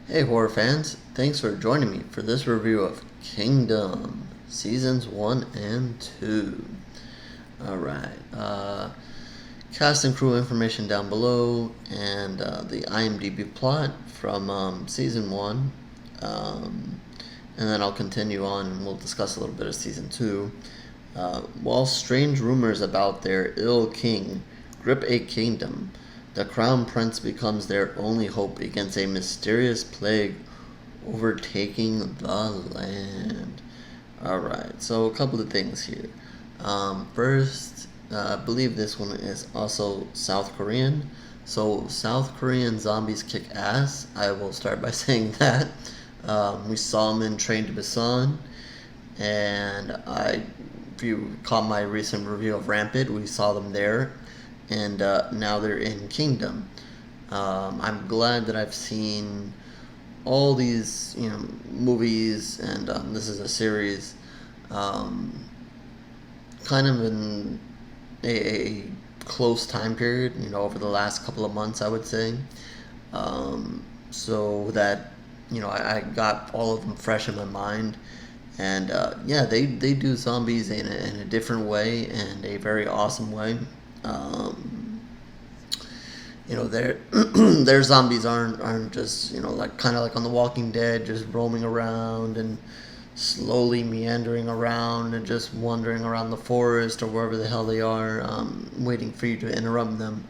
Hey horror fans, thanks for joining me for this review of Kingdom, Seasons 1 and 2. Alright, cast and crew information down below, and the IMDb plot from Season 1. And then I'll continue on and we'll discuss a little bit of Season 2. While strange rumors about their ill king grip a kingdom, the crown prince becomes their only hope against a mysterious plague overtaking the land. Alright, so a couple of things here. First, I believe this one is also South Korean. So, South Korean zombies kick ass. I will start by saying that. We saw them in Train to Busan, and if you caught my recent review of Rampant, we saw them there, and now they're in Kingdom. I'm glad that I've seen all these, movies, and this is a series, kind of in a close time period, over the last couple of months, I would say, so that I got all of them fresh in my mind. And yeah, they do zombies in a different way and a very awesome way. Their their zombies aren't just like kind of like on The Walking Dead, just roaming around and slowly meandering around and just wandering around the forest or wherever the hell they are, waiting for you to interrupt them.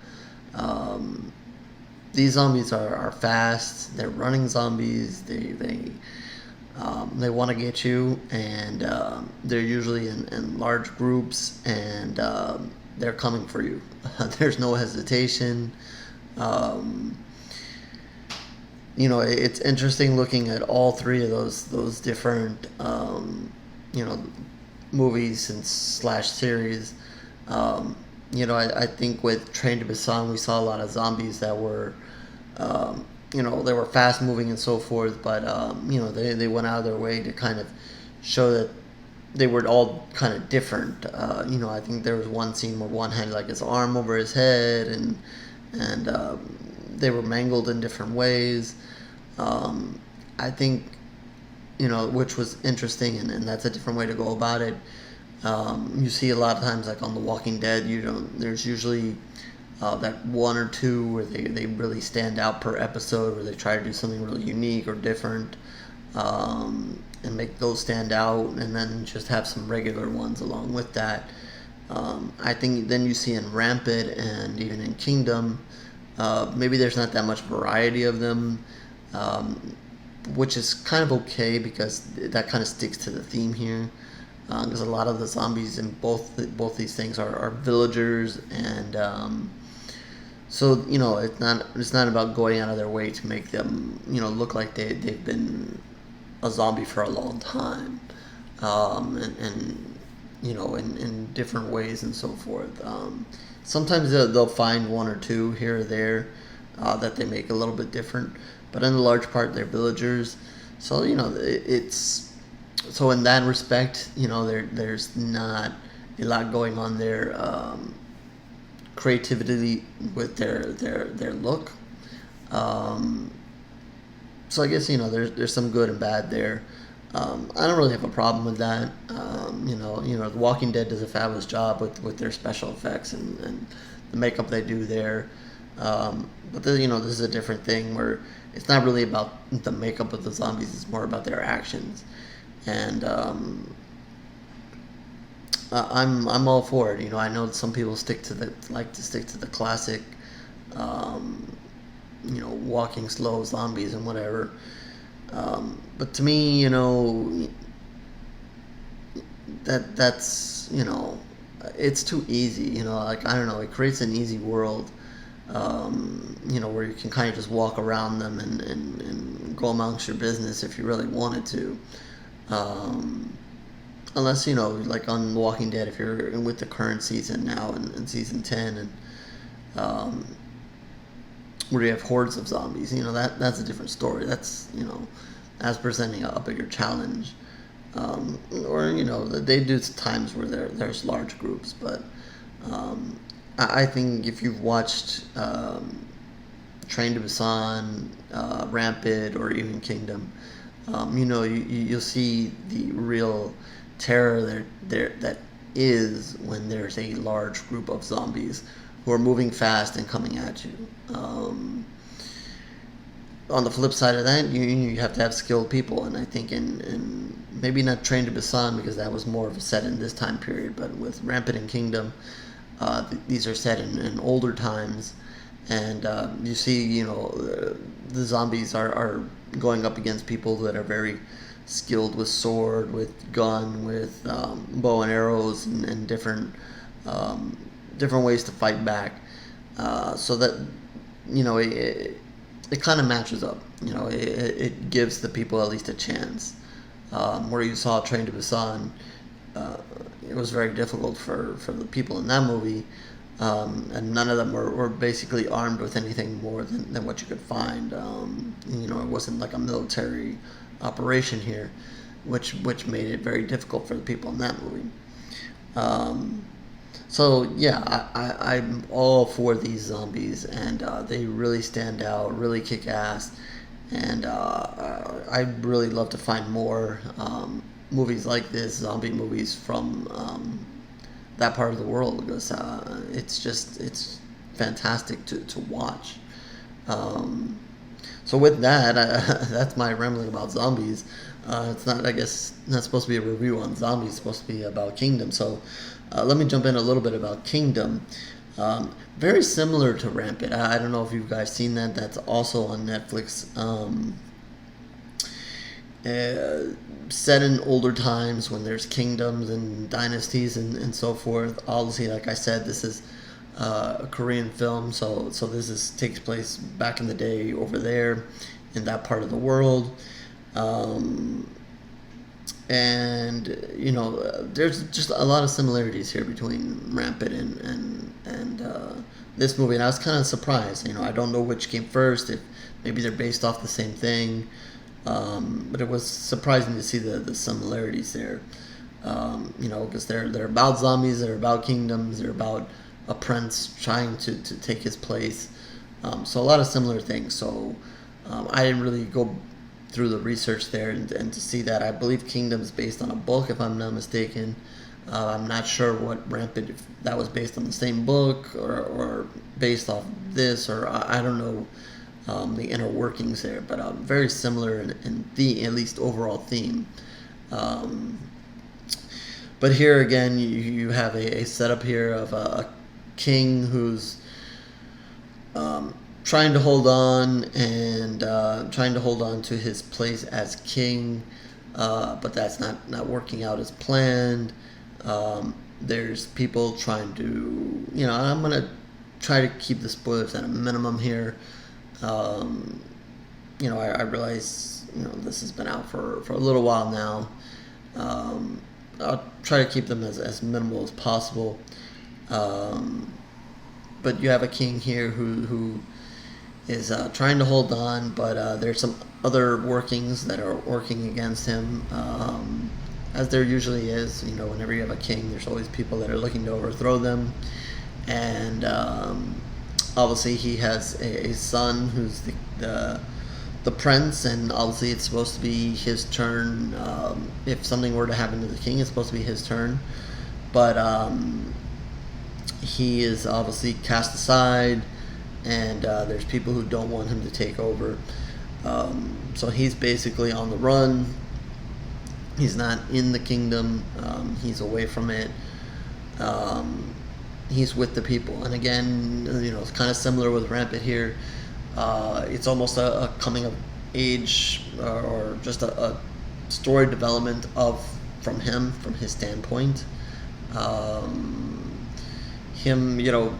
These zombies are fast. They're running zombies. They want to get you, and they're usually in large groups, and they're coming for you. There's no hesitation. It's interesting looking at all three of those different movies and slash series. I think with Train to Busan, we saw a lot of zombies that were, they were fast moving and so forth, but, they went out of their way to kind of show that they were all kind of different. I think there was one scene where one had like his arm over his head, and they were mangled in different ways. I think, which was interesting, and that's a different way to go about it. You see a lot of times, like on The Walking Dead, there's usually that one or two where they really stand out per episode, where they try to do something really unique or different, and make those stand out, and then just have some regular ones along with that. I think then you see in Rampant and even in Kingdom, maybe there's not that much variety of them, which is kind of okay because that kind of sticks to the theme here. Because a lot of the zombies in both these things are villagers, and so it's not about going out of their way to make them look like they've been a zombie for a long time, and in different ways and so forth. Sometimes they'll find one or two here or there that they make a little bit different, but in the large part they're villagers. So it's. So in that respect, there's not a lot going on there, creativity with their look. So I guess there's some good and bad there. I don't really have a problem with that. The Walking Dead does a fabulous job with their special effects and the makeup they do there. But this is a different thing where it's not really about the makeup of the zombies; it's more about their actions. And I'm all for it. I know some people like to stick to the classic, walking slow zombies and whatever. But to me, that's it's too easy. Like I don't know, it creates an easy world. Where you can kind of just walk around them and go amongst your business if you really wanted to. Unless like on The Walking Dead, if you're with the current season now in season 10, and where you have hordes of zombies, that's a different story. That's presenting a bigger challenge. Or they do times where there's large groups, but I think if you've watched Train to Busan, Rampant, or even Kingdom, you'll see the real terror that is when there's a large group of zombies who are moving fast and coming at you. On the flip side of that, you have to have skilled people, and I think in maybe not Train to Busan because that was more of a set in this time period, but with Rampant and Kingdom, these are set in older times, and you see, the zombies are going up against people that are very skilled with sword, with gun, with bow and arrows, and different ways to fight back. So that it kind of matches up. It gives the people at least a chance. Where you saw Train to Busan, it was very difficult for the people in that movie, and none of them were basically armed with anything more than what you could find. It wasn't like a military operation here, which made it very difficult for the people in that movie. So yeah, I'm all for these zombies, and they really stand out, really kick ass, and I'd really love to find more movies like this, zombie movies from that part of the world, because it's fantastic to watch. So with that, that's my rambling about zombies. It's not, I guess, not supposed to be a review on zombies. It's supposed to be about Kingdom. So let me jump in a little bit about Kingdom. Very similar to Rampant. I don't know if you guys seen that. That's also on Netflix. Set in older times when there's kingdoms and dynasties and so forth. Obviously, like I said, this is a Korean film, so takes place back in the day over there in that part of the world. And there's just a lot of similarities here between Rampant and this movie, and I was kind of surprised. I don't know which came first, if maybe they're based off the same thing, but it was surprising to see the similarities there. Because they're about zombies, they're about kingdoms, they're about a prince trying to take his place. So a lot of similar things. So I didn't really go through the research there and to see that. I believe Kingdom's based on a book, if I'm not mistaken. I'm not sure what Rampant, if that was based on the same book or based off this, or I don't know the inner workings there, but very similar in the at least overall theme. But here again, you have a setup here of a king who's trying to hold on to his place as king, but that's not working out as planned. There's people trying to, I'm going to try to keep the spoilers at a minimum here. I realize, this has been out for a little while now. I'll try to keep them as minimal as possible. But you have a king here who is trying to hold on, but there's some other workings that are working against him, as there usually is. Whenever you have a king, there's always people that are looking to overthrow them, and obviously he has a son who's the prince, and obviously it's supposed to be his turn. If something were to happen to the king, it's supposed to be his turn, but he is obviously cast aside, and there's people who don't want him to take over. So he's basically on the run. He's not in the kingdom. He's away from it. He's with the people. And again, it's kind of similar with Rampant here. It's almost a coming of age, or just a story development from his standpoint. Him,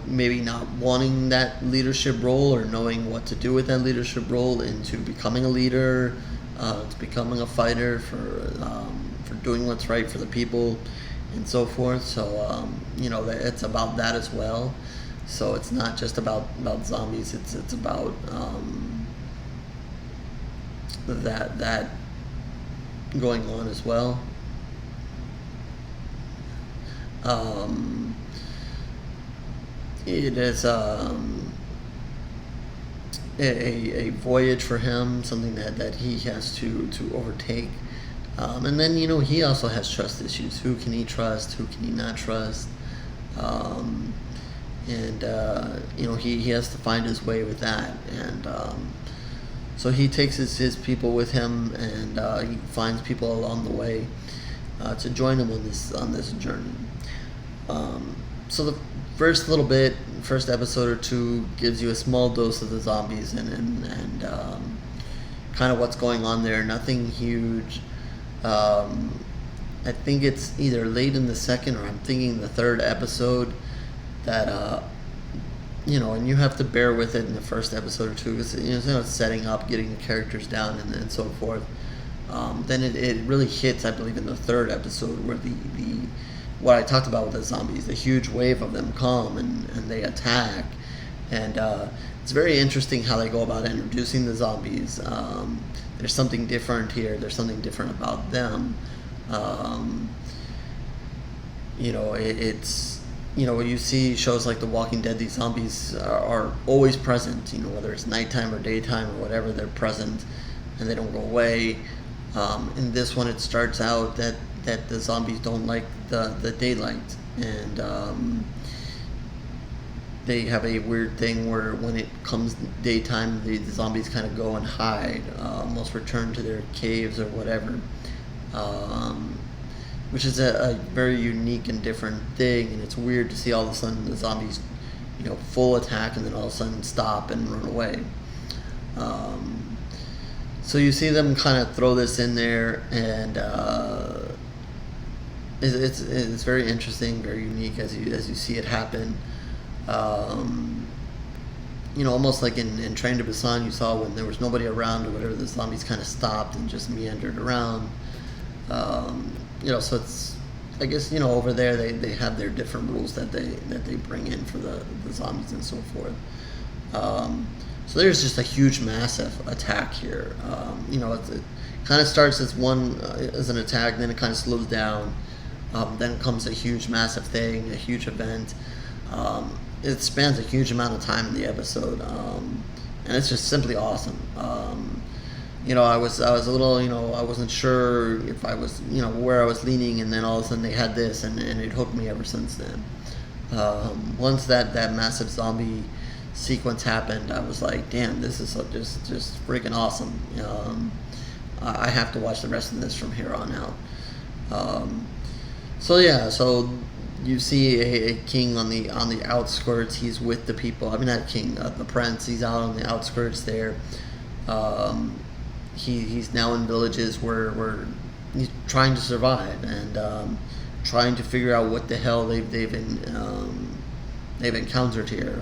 maybe not wanting that leadership role or knowing what to do with that leadership role, into becoming a leader, to becoming a fighter for doing what's right for the people and so forth. So it's about that as well. So it's not just about zombies. It's about that going on as well. It is a voyage for him, something that he has to overtake. And then, he also has trust issues. Who can he trust? Who can he not trust? Um, and he has to find his way with that. And so he takes his people with him, and he finds people along the way to join him on this journey. So the first episode or two gives you a small dose of the zombies and kind of what's going on there. Nothing huge. I think it's either late in the second or I'm thinking the third episode that and you have to bear with it in the first episode or two because it's setting up, getting the characters down, and so forth. Then it really hits, I believe, in the third episode where the what I talked about with the zombies, the huge wave of them come and they attack, and it's very interesting how they go about introducing the zombies. There's something different here. There's something different about them. It's when you see shows like The Walking Dead, these zombies are always present. Whether it's nighttime or daytime or whatever, they're present and they don't go away. In this one, it starts out that the zombies don't like the daylight, and they have a weird thing where when it comes daytime, the zombies kind of go and hide, almost return to their caves or whatever, which is a very unique and different thing. And it's weird to see all of a sudden the zombies, full attack, and then all of a sudden stop and run away. So you see them kind of throw this in there, and it's very interesting, very unique as you see it happen. Almost like in Train to Busan, you saw when there was nobody around or whatever, the zombies kind of stopped and just meandered around. So it's, I guess, over there they have their different rules that they bring in for the zombies and so forth. So there's just a huge, massive attack here. It kind of starts as an attack, then it kind of slows down. Then comes a huge, massive thing, a huge event. It spans a huge amount of time in the episode, and it's just simply awesome. I was a little, I wasn't sure if I was, where I was leaning, and then all of a sudden they had this, and it hooked me ever since then. Once that massive zombie sequence happened, I was like, damn, this is just freaking awesome. I have to watch the rest of this from here on out. So you see a king on the outskirts. He's with the people. I mean, not king, the prince. He's out on the outskirts there. He's now in villages where he's trying to survive and trying to figure out what the hell they've encountered here.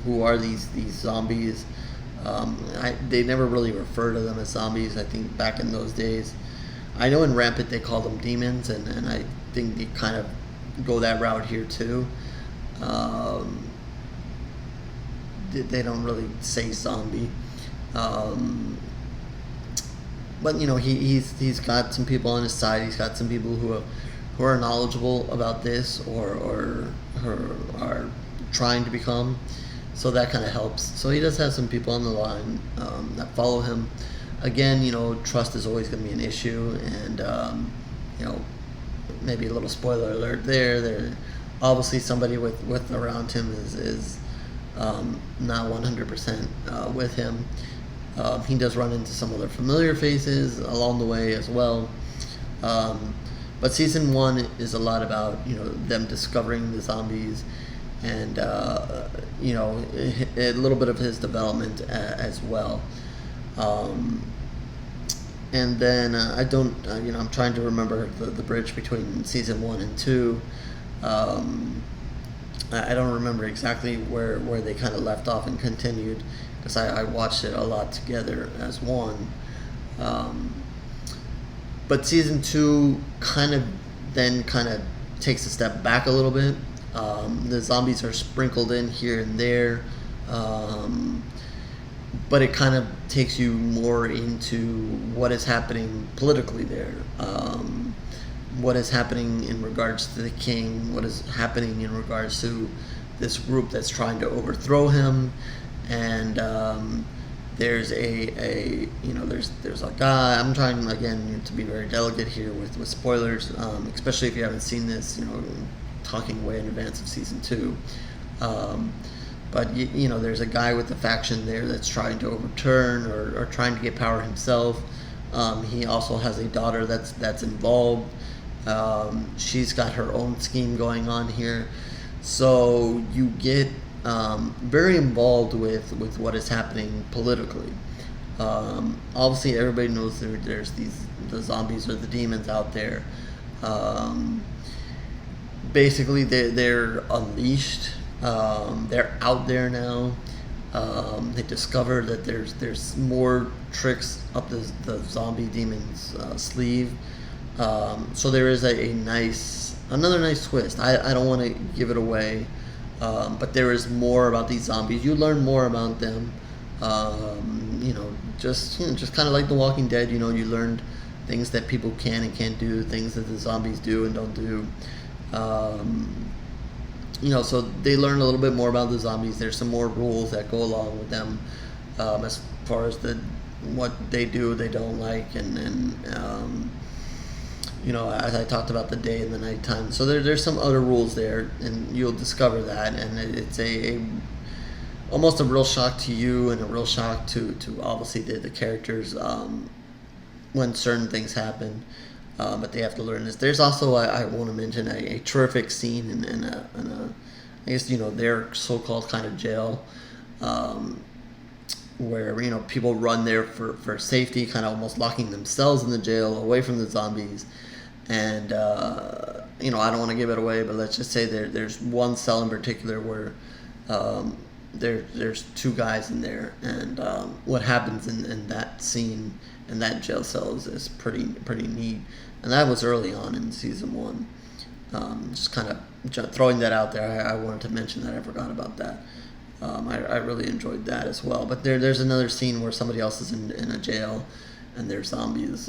Who are these zombies? They never really refer to them as zombies. I think back in those days, I know in Rampant they call them demons, and I think they kind of go that route here too. They don't really say zombie, but he's got some people on his side. He's got some people who are knowledgeable about this or are trying to become. So that kind of helps. So he does have some people on the line that follow him. Again, trust is always going to be an issue, and maybe a little spoiler alert there. Obviously, somebody with around him is not 100% with him. He does run into some other familiar faces along the way as well. But season 1 is a lot about them discovering the zombies, and a little bit of his development as well. And then I'm trying to remember the bridge between season 1 and 2. I don't remember exactly where they kind of left off and continued, because I watched it a lot together as one. But season 2 kind of takes a step back a little bit. The zombies are sprinkled in here and there, but it kind of takes you more into what is happening politically there, what is happening in regards to the king, what is happening in regards to this group that's trying to overthrow him, and there's there's a guy. I'm trying again to be very delicate here with spoilers, especially if you haven't seen this. Talking way in advance of season 2. Um, but there's a guy with the faction there that's trying to overturn or trying to get power himself. He also has a daughter that's involved. She's got her own scheme going on here, so you get very involved with what is happening politically. Obviously, everybody knows there's the zombies or the demons out there. Basically, they're unleashed. They're out there now. They discover that there's more tricks up the zombie demon's sleeve. So there is another nice twist. I don't want to give it away, but there is more about these zombies. You learn more about them. Just kind of like The Walking Dead. You learned things that people can and can't do, things that the zombies do and don't do. So they learn a little bit more about the zombies. There's some more rules that go along with them, as far as what they do, they don't like, and as I talked about the day and the nighttime. So there's some other rules there, and you'll discover that, and it's almost a real shock to you and a real shock to obviously the characters when certain things happen. But they have to learn this. There's also, I want to mention, a terrific scene in a I guess, their so-called kind of jail, where, people run there for safety, kind of almost locking themselves in the jail away from the zombies. And, I don't want to give it away, but let's just say there's one cell in particular where there's 2 guys in there. And what happens in that scene, in that jail cell, is pretty neat. And that was early on in season 1. Just kind of throwing that out there. I wanted to mention that. I forgot about that. I really enjoyed that as well. But there's another scene where somebody else is in a jail, and there's zombies.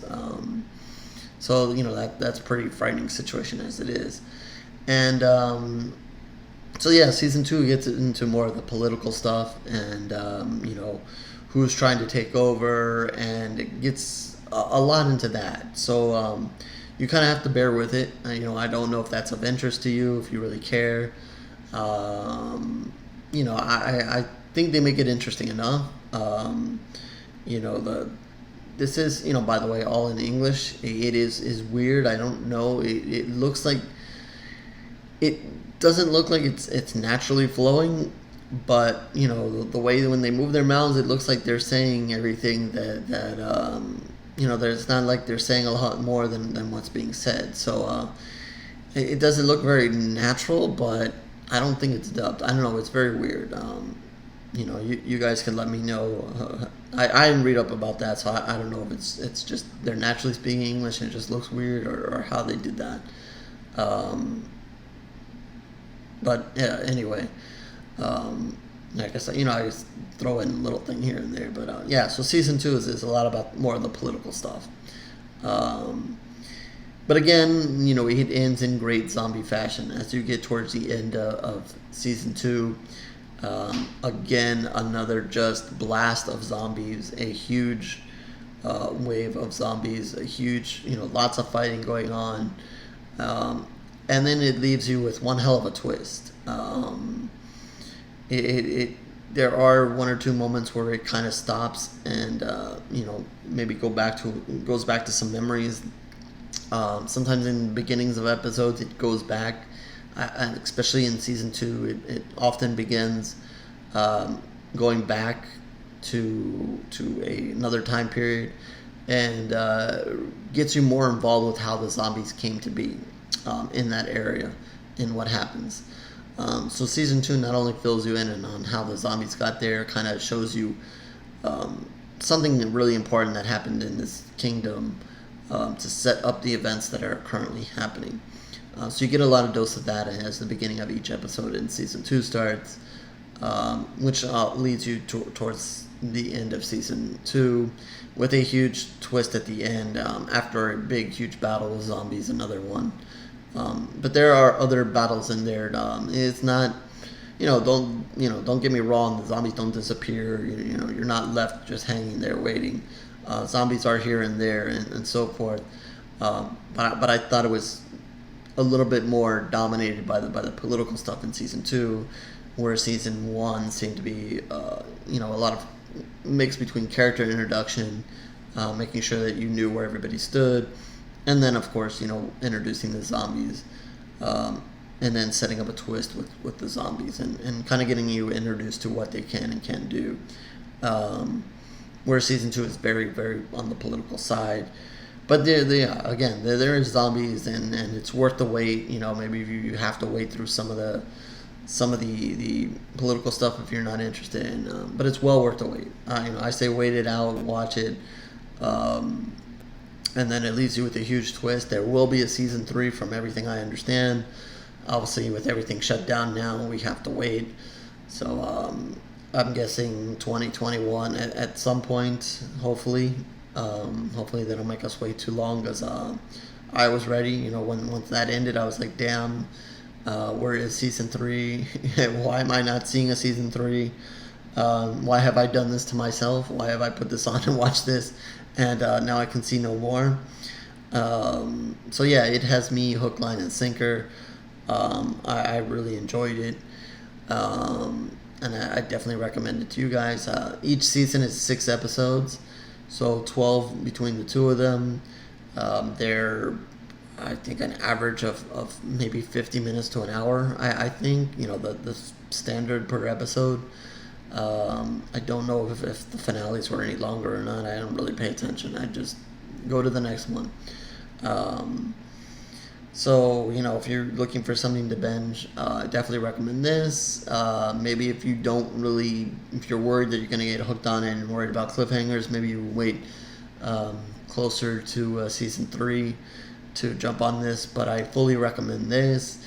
So that's a pretty frightening situation as it is. And so yeah, season 2 gets into more of the political stuff, and who's trying to take over, and it gets a lot into that. So you kind of have to bear with it. I don't know if that's of interest to you, if you really care. I think they make it interesting enough. This is, by the way, all in English. It is weird. I don't know. It looks like, it doesn't look like it's naturally flowing, but the way when they move their mouths, it looks like they're saying everything that it's not like they're saying a lot more than what's being said. So it doesn't look very natural, but I don't think it's dubbed. I don't know. It's very weird. You guys can let me know. I didn't read up about that, so I don't know if it's just they're naturally speaking English and it just looks weird, or how they did that. But yeah, anyway. I guess I just throw in a little thing here and there, but yeah. So season 2 is a lot about more of the political stuff. But again, it ends in great zombie fashion as you get towards the end of season 2. Again, another just blast of zombies, a huge wave of zombies, a huge, lots of fighting going on, and then it leaves you with one hell of a twist. There are 1 or 2 moments where it kind of stops and maybe goes back to some memories. Sometimes in the beginnings of episodes it goes back, and especially in season 2 it often begins going back to another time period, and gets you more involved with how the zombies came to be in that area and what happens. So season 2 not only fills you in on how the zombies got there, kind of shows you something really important that happened in this kingdom to set up the events that are currently happening. So you get a lot of dose of that as the beginning of each episode in season 2 starts, which leads you towards the end of season 2 with a huge twist at the end after a big, huge battle with zombies, another one. But there are other battles in there. It's not, don't get me wrong. The zombies don't disappear. You're not left just hanging there waiting. Zombies are here and there and so forth. But I thought it was a little bit more dominated by the political stuff in season 2, where season 1 seemed to be a lot of mix between character introduction, making sure that you knew where everybody stood, and then of course introducing the zombies, and then setting up a twist with the zombies and kind of getting you introduced to what they can and can't do. Where season 2 is very, very on the political side. But there is zombies, and it's worth the wait. Maybe you have to wait through some of the political stuff if you're not interested in. But it's well worth the wait. I say wait it out, watch it, and then it leaves you with a huge twist. There will be a season 3, from everything I understand. Obviously, with everything shut down now, we have to wait. So I'm guessing 2021 at some point, hopefully. Hopefully they don't make us wait too long, because I was ready. Once that ended, I was like, damn, where is season 3? Why am I not seeing a season 3? Why have I done this to myself? Why have I put this on and watched this, and now I can see no more? So yeah, it has me hook, line, and sinker. I really enjoyed it, and I definitely recommend it to you guys. Each season is 6 episodes. So 12 between the two of them. They're, I think, an average of maybe 50 minutes to an hour. I think, the standard per episode. I don't know if the finales were any longer or not. I don't really pay attention. I just go to the next one. So, if you're looking for something to binge, I definitely recommend this. Maybe if you're worried that you're going to get hooked on it and worried about cliffhangers, maybe you wait closer to season 3 to jump on this. But I fully recommend this.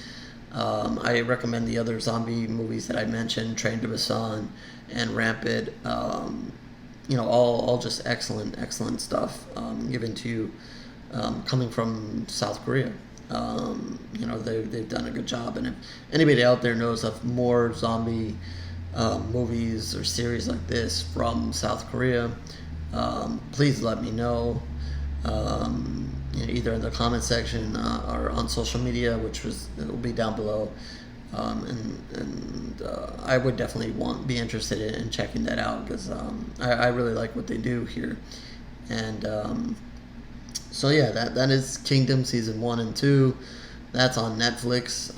I recommend the other zombie movies that I mentioned, Train to Busan and Rampant. All just excellent stuff given to you, coming from South Korea. They've done a good job, and if anybody out there knows of more zombie movies or series like this from South Korea, please let me know, either in the comment section or on social media, it will be down below, and I would definitely be interested in checking that out, because I really like what they do here. And so yeah, that is Kingdom season 1 and 2. That's on Netflix.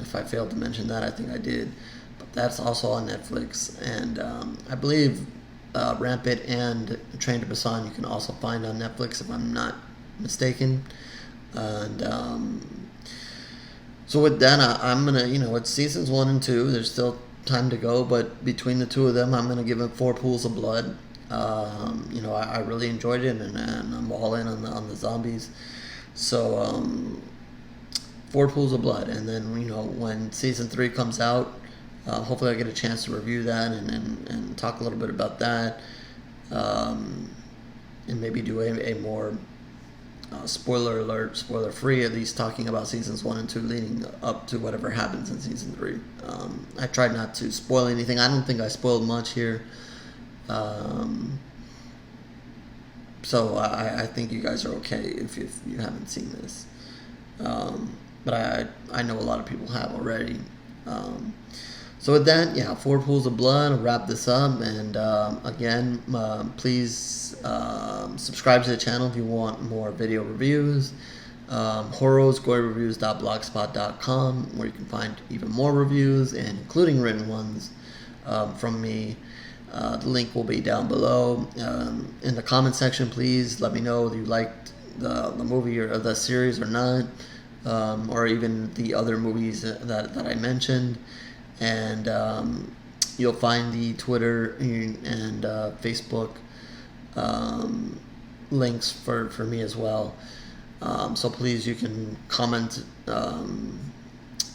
If I failed to mention that, I think I did. But that's also on Netflix. And I believe Rampant and Train to Busan you can also find on Netflix, if I'm not mistaken. And so with that, I'm going to, it's seasons 1 and 2. There's still time to go. But between the two of them, I'm going to give it 4 pools of blood. I really enjoyed it, and I'm all in on the zombies. So 4 pools of blood, and then when season 3 comes out, hopefully I get a chance to review that and talk a little bit about that, and maybe do a more spoiler alert, spoiler free, at least talking about seasons 1 and 2 leading up to whatever happens in season 3. I tried not to spoil anything. I don't think I spoiled much here. So I think you guys are okay if you haven't seen this. But I know a lot of people have already. So with that, 4 pools of blood. I'll wrap this up. And again, please subscribe to the channel if you want more video reviews. horrors.goryreviews.blogspot.com, where you can find even more reviews, and including written ones from me. The link will be down below. In the comment section, please let me know if you liked the movie or the series or not, or even the other movies that I mentioned. And you'll find the Twitter and Facebook links for me as well. So please, you can comment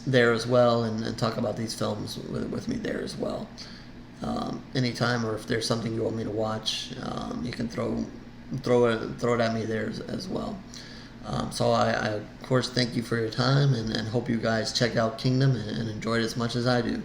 there as well, and talk about these films with me there as well. Anytime, or if there's something you want me to watch, you can throw it at me there as well. So I of course thank you for your time, and hope you guys check out Kingdom and enjoy it as much as I do.